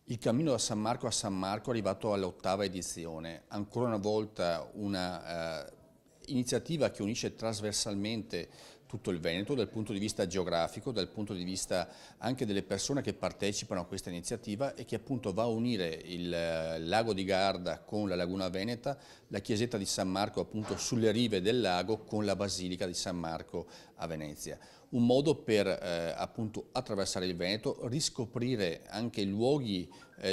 Il cammino da San Marco a San Marco è arrivato all'8ª edizione, ancora una volta una iniziativa che unisce trasversalmente tutto il Veneto dal punto di vista geografico, dal punto di vista anche delle persone che partecipano a questa iniziativa e che appunto va a unire il lago di Garda con la laguna veneta, la chiesetta di San Marco appunto sulle rive del lago con la basilica di San Marco a Venezia. Un modo per appunto attraversare il Veneto, riscoprire anche luoghi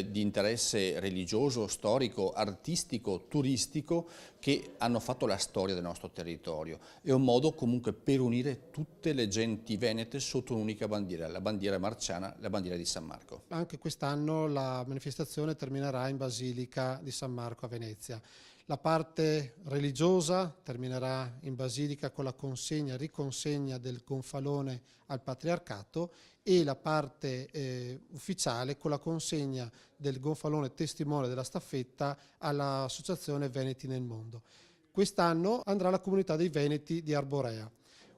di interesse religioso, storico, artistico, turistico che hanno fatto la storia del nostro territorio. È un modo comunque per unire tutte le genti venete sotto un'unica bandiera, la bandiera marciana, la bandiera di San Marco. Anche quest'anno la manifestazione terminerà in Basilica di San Marco a Venezia. La parte religiosa terminerà in Basilica con la riconsegna del gonfalone al Patriarcato e la parte ufficiale con la consegna del gonfalone testimone della staffetta all'Associazione Veneti nel Mondo. Quest'anno andrà la comunità dei Veneti di Arborea.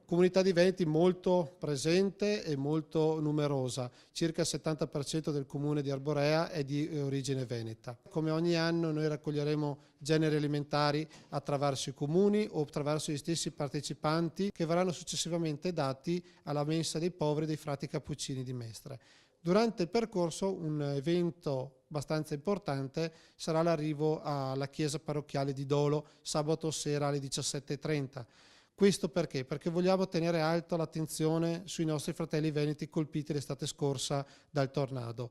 Comunità di Veneti molto presente e molto numerosa, circa il 70% del comune di Arborea è di origine veneta. Come ogni anno noi raccoglieremo generi alimentari attraverso i comuni o attraverso gli stessi partecipanti che verranno successivamente dati alla mensa dei poveri dei frati cappuccini di Mestre. Durante il percorso un evento abbastanza importante sarà l'arrivo alla chiesa parrocchiale di Dolo sabato sera alle 17:30. Questo perché? Perché vogliamo tenere alta l'attenzione sui nostri fratelli veneti colpiti l'estate scorsa dal tornado.